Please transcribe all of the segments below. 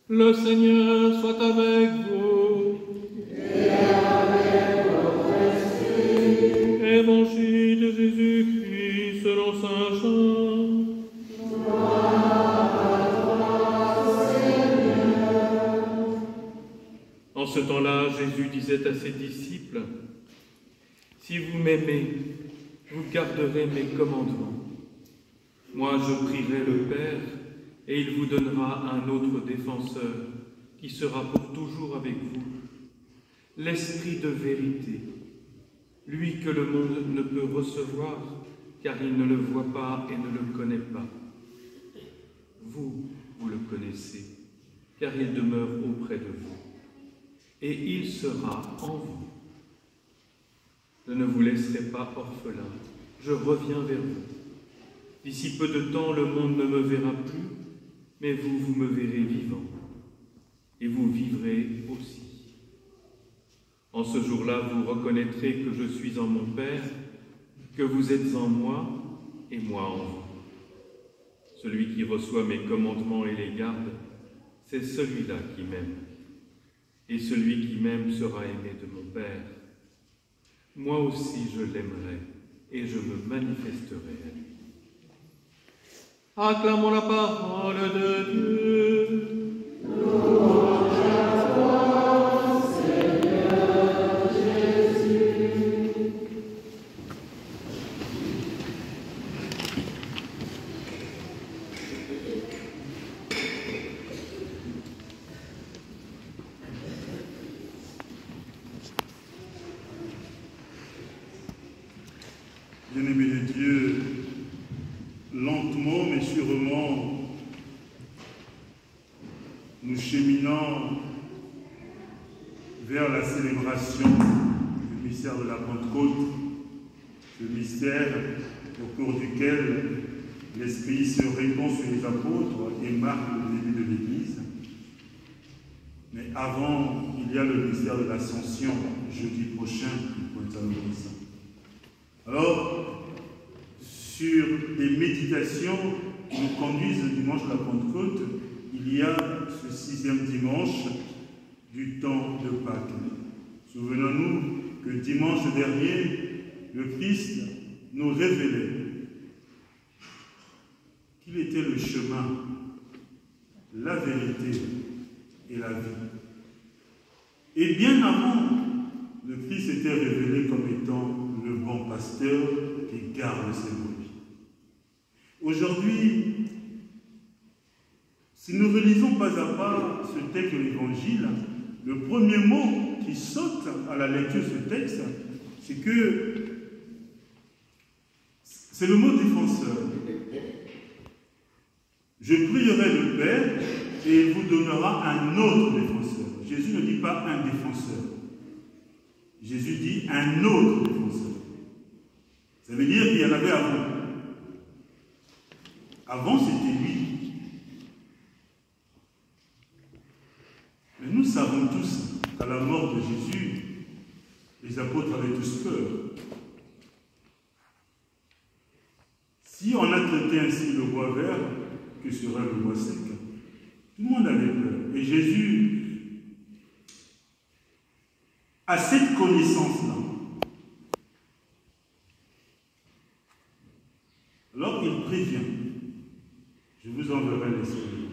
Le Seigneur soit avec vous. Et avec votre esprit. Évangile de Jésus-Christ selon saint Jean. Gloire à toi, Seigneur. En ce temps-là, Jésus disait à ses disciples, « Si vous m'aimez, vous garderez mes commandements. Moi, je prierai le Père, et il vous donnera un autre défenseur, qui sera pour toujours avec vous, l'Esprit de vérité, lui que le monde ne peut recevoir, car il ne le voit pas et ne le connaît pas. Vous, vous le connaissez, car il demeure auprès de vous, et il sera en vous. Je ne vous laisserai pas orphelin, je reviens vers vous. D'ici peu de temps, le monde ne me verra plus, mais vous, vous me verrez vivant, et vous vivrez aussi. En ce jour-là, vous reconnaîtrez que je suis en mon Père, que vous êtes en moi, et moi en vous. Celui qui reçoit mes commandements et les garde, c'est celui-là qui m'aime. Et celui qui m'aime sera aimé de mon Père. Moi aussi je l'aimerai, et je me manifesterai à lui. » Acclamons la parole de Dieu. Louange à toi, Seigneur Jésus. Bien-aimés de Dieu, lentement mais sûrement, nous cheminons vers la célébration du mystère de la Pentecôte, le mystère au cours duquel l'Esprit se répand sur les apôtres et marque le début de l'Église. Mais avant, il y a le mystère de l'Ascension, jeudi prochain, qui pointe à l'horizon. Alors, sur les méditations qui nous conduisent le dimanche de la Pentecôte, il y a ce 6e dimanche du temps de Pâques. Souvenons-nous que dimanche dernier, le Christ nous révélait qu'il était le chemin, la vérité et la vie. Et bien avant, le Christ était révélé comme étant le bon pasteur qui garde ses brebis. Aujourd'hui, si nous relisons pas à pas ce texte de l'Évangile, le premier mot qui saute à la lecture de ce texte, c'est que c'est le mot défenseur. Je prierai le Père et il vous donnera un autre défenseur. Jésus ne dit pas un défenseur. Jésus dit un autre défenseur. Ça veut dire qu'il y en avait avant. Avant, c'était lui. Mais nous savons tous qu'à la mort de Jésus, les apôtres avaient tous peur. Si on a traité ainsi le bois vert, que sera le bois sec? Tout le monde avait peur. Et Jésus a cette connaissance-là. Alors il prévient. Je vous enverrai l'Esprit.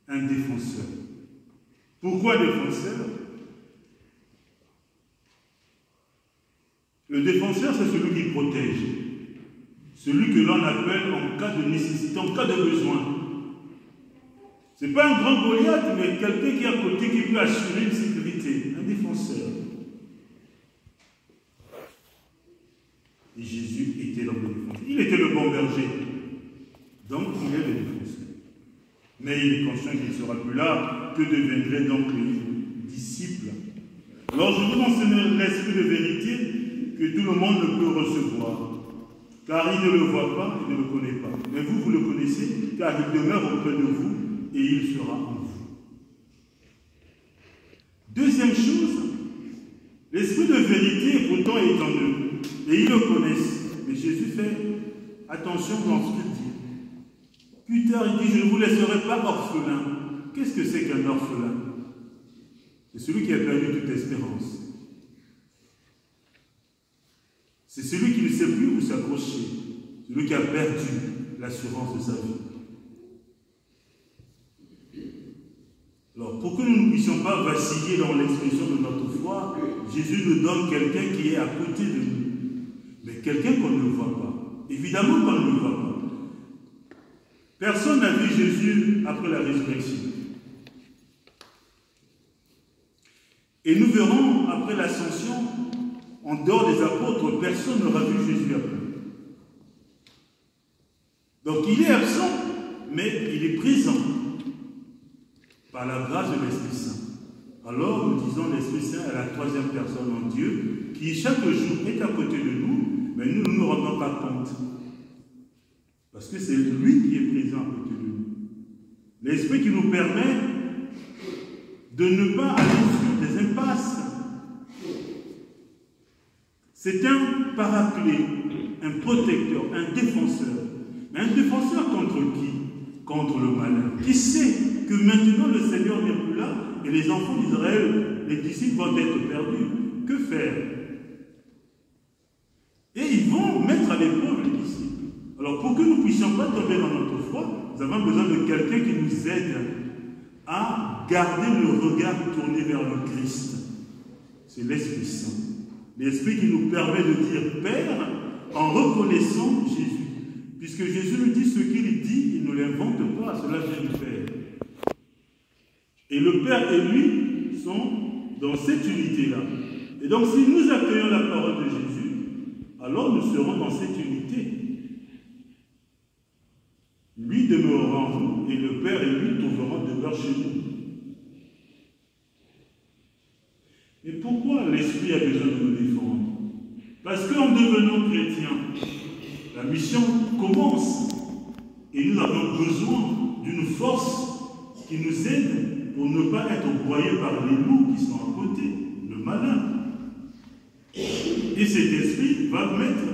Un défenseur. Pourquoi défenseur? Le défenseur, c'est celui qui protège. Celui que l'on appelle en cas de nécessité, en cas de besoin. Ce n'est pas un grand Goliath, mais quelqu'un qui est à côté, qui peut assurer une sécurité. Un défenseur. Et Jésus était l'homme de défense. Il était le bon berger. Donc, il est le défenseur. Mais il est conscient qu'il ne sera plus là. Que deviendrait donc les disciples? Alors, je vous enseigne l'esprit de vérité que tout le monde ne peut recevoir. Car il ne le voit pas, il ne le connaît pas. Mais vous, vous le connaissez, car il demeure auprès de vous et il sera en vous. Deuxième chose, l'esprit de vérité pourtant est en eux. Et ils le connaissent. Mais Jésus fait attention dans ce qu'il dit. Plus tard, il dit, je ne vous laisserai pas orphelin. Qu'est-ce que c'est qu'un orphelin? C'est celui qui a perdu toute espérance. C'est celui qui ne sait plus où s'accrocher. Celui qui a perdu l'assurance de sa vie. Alors, pour que nous ne puissions pas vaciller dans l'expression de notre foi, Jésus nous donne quelqu'un qui est à côté de nous. Mais quelqu'un qu'on ne voit pas. Évidemment qu'on ne le voit pas. Personne n'a vu Jésus après la résurrection. Et nous verrons après l'ascension, en dehors des apôtres, personne n'aura vu Jésus après. Donc il est absent, mais il est présent par la grâce de l'Esprit Saint. Alors nous disons l'Esprit Saint est la troisième personne en Dieu qui chaque jour est à côté de nous, mais nous ne nous rendons pas compte. Parce que c'est lui qui est présent à côté de nous. L'Esprit qui nous permet de ne pas aller sur des impasses. C'est un paraclet, un protecteur, un défenseur. Mais un défenseur contre qui? Contre le malin. Qui sait que maintenant le Seigneur n'est plus là et les enfants d'Israël, les disciples vont être perdus. Que faire? Et ils vont mettre à l'épreuve les disciples. Alors pour que nous ne puissions pas tomber dans notre foi, nous avons besoin de quelqu'un qui nous aide à garder le regard tourné vers le Christ. C'est l'Esprit Saint. L'Esprit qui nous permet de dire Père en reconnaissant Jésus. Puisque Jésus nous dit ce qu'il dit, il ne l'invente pas, cela vient du Père. Et le Père et lui sont dans cette unité-là. Et donc si nous accueillons la parole de Jésus, alors nous serons dans cette unité. Lui demeurera en nous et le Père et lui trouveront demeure chez nous. Et pourquoi l'Esprit a besoin de nous défendre? Parce qu'en devenant chrétiens, la mission commence et nous avons besoin d'une force qui nous aide pour ne pas être broyés par les loups qui sont à côté, le malin. Et cet esprit va mettre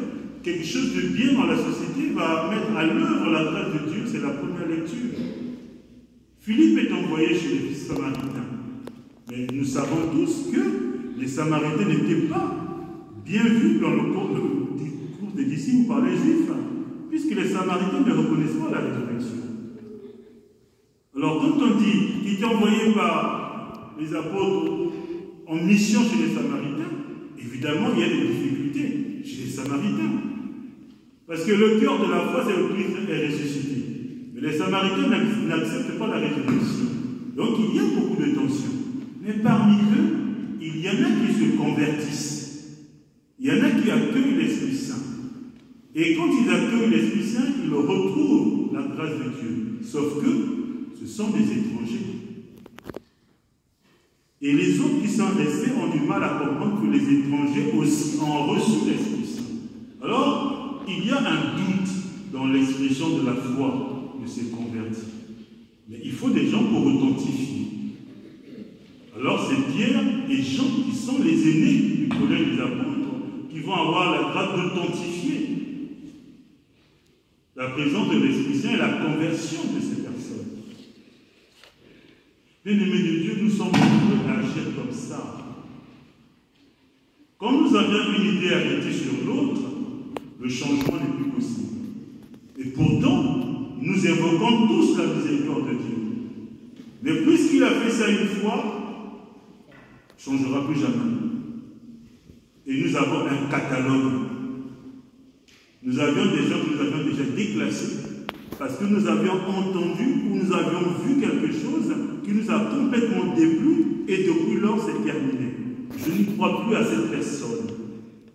quelque chose de bien dans la société, va mettre à l'œuvre la grâce de Dieu, c'est la première lecture. Philippe est envoyé chez les Samaritains. Mais nous savons tous que les Samaritains n'étaient pas bien vus dans le cours des disciples par les Juifs, puisque les Samaritains ne reconnaissent pas la résurrection. Alors quand on dit qu'il était envoyé par les apôtres en mission chez les Samaritains, évidemment il y a des difficultés chez les Samaritains. Parce que le cœur de la foi, c'est le Christ est ressuscité. Mais les Samaritains n'acceptent pas la résurrection. Donc il y a beaucoup de tensions. Mais parmi eux, il y en a qui se convertissent. Il y en a qui accueillent l'Esprit Saint. Et quand ils accueillent l'Esprit Saint, ils retrouvent la grâce de Dieu. Sauf que ce sont des étrangers. Et les autres qui sont restés ont du mal à comprendre que les étrangers aussi ont reçu l'Esprit Saint. Alors, il y a un doute dans l'expression de la foi de ces convertis. Mais il faut des gens pour authentifier. Alors c'est Pierre et Jean qui sont les aînés du collège des apôtres qui vont avoir la grâce d'authentifier la présence de l'Esprit Saint et la conversion de ces personnes. Bien-aimés de Dieu, nous sommes nombreux à agir comme ça. Quand nous avions une idée arrêtée sur l'autre, le changement n'est plus possible. Et pourtant, nous évoquons tous la miséricorde de Dieu. Mais puisqu'il a fait ça une fois, il ne changera plus jamais. Et nous avons un catalogue. Nous avions des gens que nous avions déjà déclassés parce que nous avions entendu ou nous avions vu quelque chose qui nous a complètement déplu et depuis lors c'est terminé. Je ne crois plus à cette personne.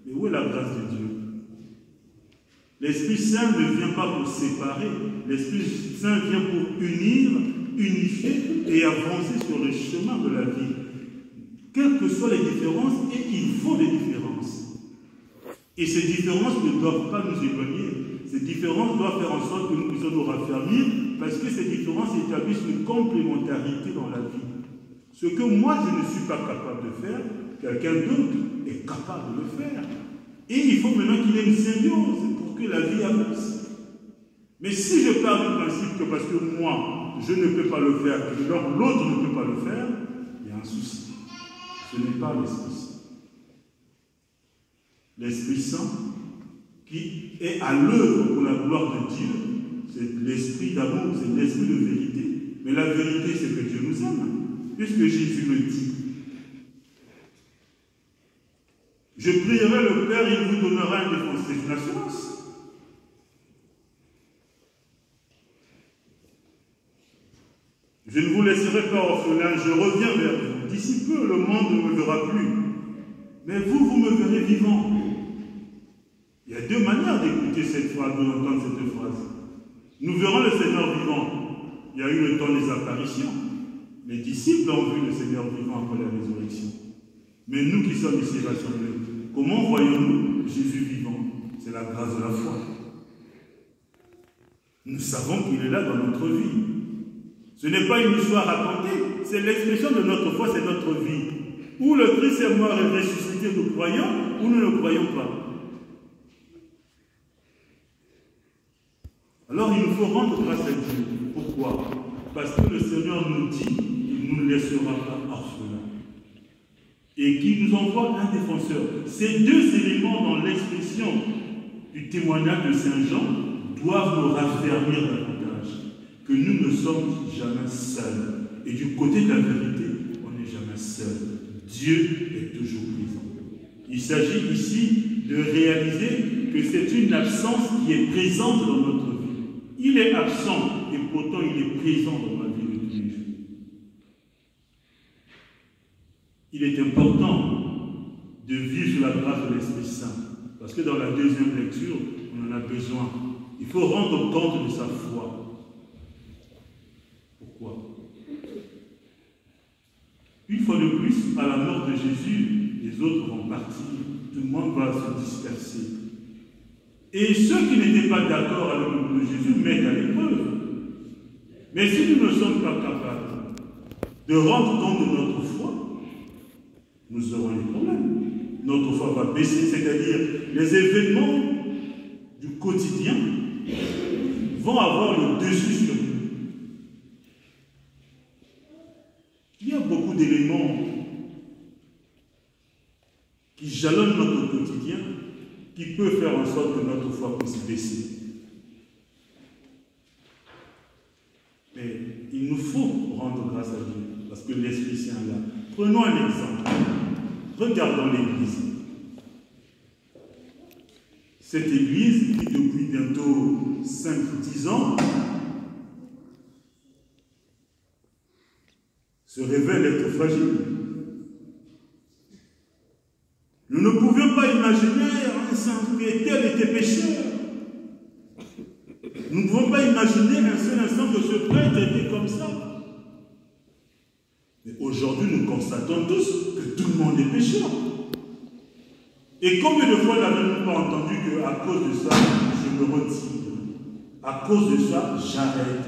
Mais où est la grâce de Dieu? L'Esprit Saint ne vient pas pour séparer. L'Esprit Saint vient pour unir, unifier et avancer sur le chemin de la vie. Quelles que soient les différences, et il faut des différences. Et ces différences ne doivent pas nous éloigner. Ces différences doivent faire en sorte que nous puissions nous raffermir, parce que ces différences établissent une complémentarité dans la vie. Ce que moi je ne suis pas capable de faire, quelqu'un d'autre est capable de le faire. Et il faut maintenant qu'il y ait une symbiose pour que la vie avance. Mais si je pars du principe que parce que moi, je ne peux pas le faire, et que l'autre ne peut pas le faire, il y a un souci. Ce n'est pas l'Esprit Saint. L'Esprit Saint, qui est à l'œuvre pour la gloire de Dieu, c'est l'esprit d'amour, c'est l'esprit de vérité. Mais la vérité, c'est que Dieu nous aime, puisque Jésus le dit. Je prierai le Père, il vous donnera une défense. C'est une assurance. Je ne vous laisserai pas orphelin, je reviens vers vous. D'ici peu, le monde ne me verra plus. Mais vous, vous me verrez vivant. Il y a deux manières d'écouter cette phrase, d'entendre cette phrase. Nous verrons le Seigneur vivant. Il y a eu le temps des apparitions. Les disciples ont vu le Seigneur vivant après la résurrection. Mais nous qui sommes ici rassemblés, comment voyons-nous Jésus vivant? C'est la grâce de la foi. Nous savons qu'il est là dans notre vie. Ce n'est pas une histoire racontée, c'est l'expression de notre foi, c'est notre vie. Où le Christ est mort et ressuscité, nous croyons, ou nous ne croyons pas. Alors il nous faut rendre grâce à Dieu. Pourquoi? Parce que le Seigneur nous dit qu'il ne nous laissera pas orphelins. Et qu'il nous envoie un défenseur. Ces deux éléments dans l'expression du témoignage de Saint Jean doivent nous raffermir davantage. Que nous ne sommes jamais seuls. Et du côté de la vérité, on n'est jamais seul. Dieu est toujours présent. Il s'agit ici de réaliser que c'est une absence qui est présente dans notre vie. Il est absent et pourtant il est présent dans ma vie de tous les jours. Il est important de vivre sur la grâce de l'Esprit Saint. Parce que dans la deuxième lecture, on en a besoin. Il faut rendre compte de sa foi. Pourquoi? Une fois de plus, à la mort de Jésus, les autres vont partir, tout le monde va se disperser. Et ceux qui n'étaient pas d'accord avec le nom de Jésus mettent à l'épreuve. Mais si nous ne sommes pas capables de rendre compte de notre foi, nous aurons des problèmes. Notre foi va baisser, c'est-à-dire les événements du quotidien vont avoir le dessus sur nous. Il y a beaucoup d'éléments qui jalonnent notre quotidien, qui peuvent faire en sorte que notre foi puisse baisser. Mais il nous faut rendre grâce à Dieu, parce que l'Esprit Saint est là. Prenons un exemple. Regardons l'Église. Cette Église, qui depuis bientôt 5-10 ans, se révèle être fragile. Nous ne pouvions pas imaginer un saint que tel était pécheur. Nous ne pouvons pas imaginer un seul instant que ce prêtre était comme ça. Mais aujourd'hui, nous constatons tous que tout le monde est pécheur. Et combien de fois n'avons-nous pas entendu qu'à cause de ça, je me retire? À cause de ça, j'arrête.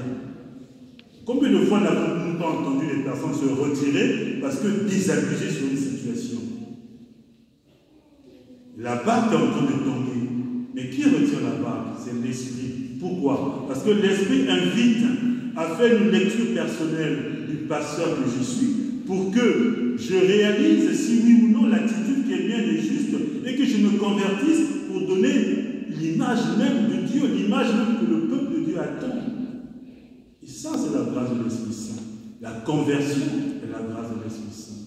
Combien de fois n'avons-nous pas entendu les personnes se retirer parce que désabusées sur une situation? La barque est en train de tomber. Mais qui retire la barque? C'est l'Esprit. Pourquoi? Parce que l'Esprit invite à faire une lecture personnelle du pasteur que je suis pour que je réalise si oui ou non l'attitude qui est bien et juste et que je me convertisse pour donner l'image même de Dieu, l'image même que le peuple de Dieu attend. Et ça, c'est la grâce de l'Esprit Saint. La conversion est la grâce de l'Esprit Saint.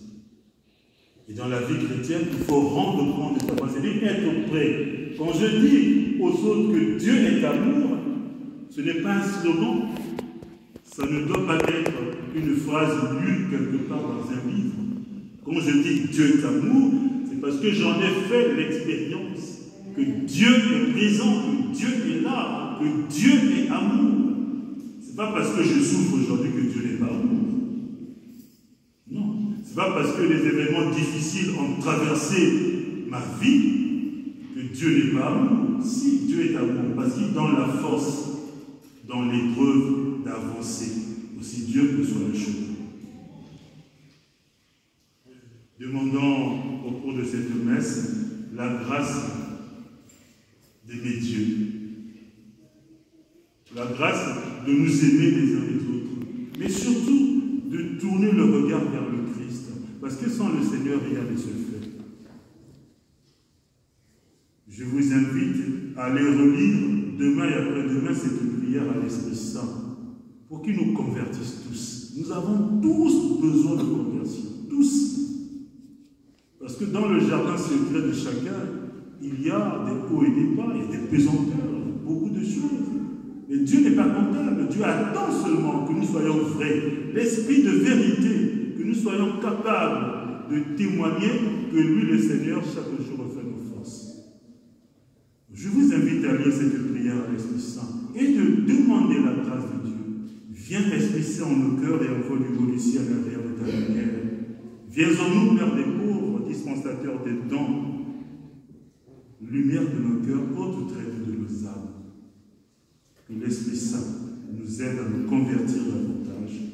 Et dans la vie chrétienne, il faut rendre compte de sa grâce, c'est-à-dire être prêt. Quand je dis aux autres que Dieu est amour, ce n'est pas un slogan. Ça ne doit pas être une phrase lue quelque part dans un livre. Quand je dis Dieu est amour, c'est parce que j'en ai fait l'expérience que Dieu est présent, que Dieu est là, que Dieu est amour. Ce n'est pas parce que je souffre aujourd'hui que Dieu n'est pas amour. Non. Ce n'est pas parce que les événements difficiles ont traversé ma vie que Dieu n'est pas amour. Si, Dieu est amour, parce qu'il donne la force dans l'épreuve d'avancer. Aussi dur que soit le chemin. Demandons au cours de cette messe la grâce d'aimer Dieu, la de nous aimer les uns les autres, mais surtout de tourner le regard vers le Christ, parce que sans le Seigneur, rien ne se fait. Je vous invite à aller relire demain et après-demain cette prière à l'Esprit Saint, pour qu'il nous convertisse tous. Nous avons tous besoin de conversion, tous. Parce que dans le jardin secret de chacun, il y a des hauts et des bas, il y a des pesanteurs, beaucoup de choses. Mais Dieu n'est pas comptable. Dieu attend seulement que nous soyons vrais. L'esprit de vérité, que nous soyons capables de témoigner que lui, le Seigneur, chaque jour fait nos forces. Je vous invite à lire cette prière à l'Esprit Saint et de demander la grâce de Dieu. Viens, Esprit Saint, en nos cœurs et envoie du beau du ciel à l'intérieur de ta lumière. Viens en nous, Père des pauvres, dispensateur des dons, lumière de nos cœurs, haute trêve de nos âmes. Que l'Esprit Saint nous aide à nous convertir davantage